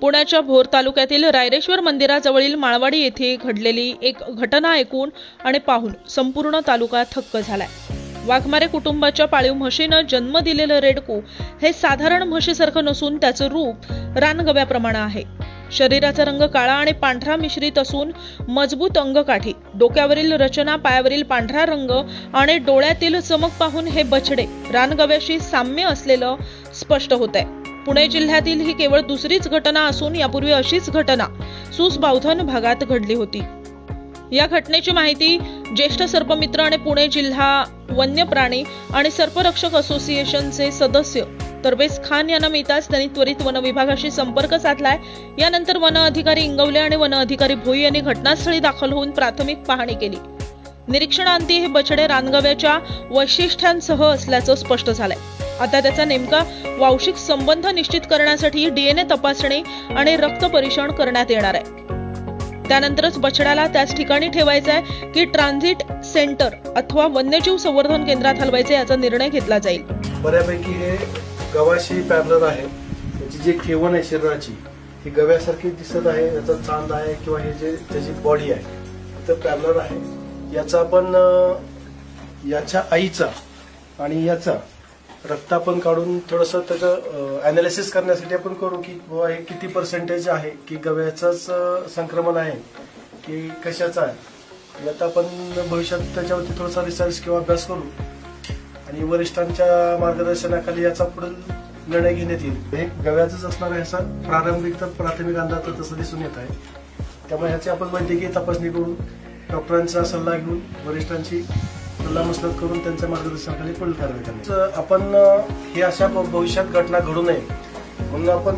पुण्याच्या भोर तालुक्यातील रायरेश्वर मंदिराजवळील माळवाडी येथे घडलेली एक घटना ऐकून आणि पाहून संपूर्ण तालुका थक्क झालाय। वाघमारे कुटुंबाच्या पाळीव म्हशीनं जन्म दिलेलं रेडकू हे साधारण म्हशीसारखं नसून त्याचं रूप रानगव्याप्रमाणे आहे। शरीराचा रंग काळा आणि पांढरा मिश्रित असून मजबूत अंगकाठी, डोक्यावरील रचना, पायावरील पांढरा रंग आणि डोळ्यातील चमक पाहून हे बछडे रानगव्याशी साम्य असलेलं स्पष्ट होतंय। पुणे जिल्ह्यातील ही केवळ दुसरीच घटना असून यापूर्वी अशीच घटना सुसबावधन भागात घडली होती। या घटनेची माहिती ज्येष्ठ सर्पमित्र आणि पुणे जिल्हा वन्य प्राणी आणि सर्परक्षक असोसिएशनचे सदस्य तरबेज खान यांना मिळताच त्यांनी त्वरित वन विभागाशी संपर्क साधलाय। यानंतर वन अधिकारी इंगवले आणि वन अधिकारी भोई यांनी घटनास्थळी दाखल होऊन प्राथमिक पाहणी केली। निरीक्षणांती हे बछडे रानगव्याच्या वैशिष्ट्यांसह असल्याचं स्पष्ट झालंय। आता त्याचा नेमका वांशिक संबंध निश्चित करण्यासाठी डीएनए तपासणी आणि रक्त परीक्षण करण्यात येणार आहे। त्यानंतरच बछड्याला त्याच ठिकाणी ठेवायचा आहे की ट्रान्झिट सेंटर अथवा वन्यजीव संवर्धन केंद्रात हलवायचे याचा निर्णय घेतला जाईल। बऱ्यापैकी हे गव्याशी पॅरलर आहे। त्याची जी ठेवण आहे शरीराची ही गव्यासारखी दिसत आहे। याचा चांद आहे किंवा हे जे त्याची बॉडी आहे तर पॅरलर आहे। याचा आपण याच्या आईचा आणि याचा रक्त आपण काढून थोडंसं त्याचं अनालिसिस करण्यासाठी आपण करू की बाबा हे किती पर्सेंटेज आहे की गव्याचंच संक्रमण आहे की कशाचं आहे। आता आपण भविष्यात त्याच्यावरती थोडासा रिसर्च किंवा अभ्यास करू आणि वरिष्ठांच्या मार्गदर्शनाखाली याचा पुढील निर्णय घेण्यात येईल। हे गव्याचंच असणार आहे असं प्राथमिक अंदाज तसं दिसून येत आहे। त्यामुळे ह्याची आपण वैद्यकीय तपासणी करून डॉक्टरांचा सल्ला घेऊन वरिष्ठांची सल्लामसलत करून त्यांच्या मार्गदर्शनाखाली पुढील कारवाई करण्याची आपण हे अशा भविष्यात घटना घडू नये म्हणून आपण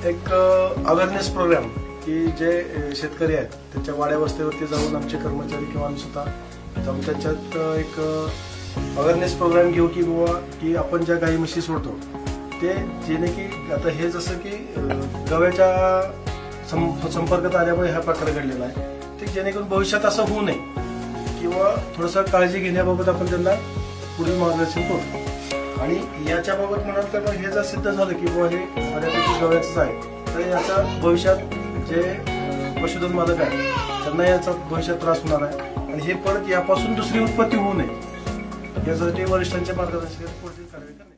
एक अवेअरनेस प्रोग्राम की जे शेतकरी आहेत त्यांच्या वाड्या वस्तीवरती जाऊन आमचे कर्मचारी किंवा आम्ही स्वतः जाऊन त्यांच्यात एक अवेअरनेस प्रोग्राम घेऊ की बाबा की आपण ज्या गाई म्हशी सोडतो ते जेणे की आता हे जसं की गव्याच्या संपर्कात आल्यामुळे हा प्रकार घडलेला आहे ते जेणेकरून भविष्यात असं होऊ नये किंवा थोडंसं काळजी घेण्याबाबत आपण त्यांना पुढील मार्गदर्शन करू। आणि याच्याबाबत म्हणाल तर हे जर सिद्ध झालं की बाबा हे बऱ्यापैकी गव्याचंच आहे तर याचा भविष्यात जे पशुधन मालक आहे त्यांना याचा भविष्यात त्रास होणार आहे आणि हे परत यापासून दुसरी उत्पत्ती होऊ नये यासाठी वरिष्ठांच्या मार्गदर्शनाखाली पुढील कारवाई करण्यात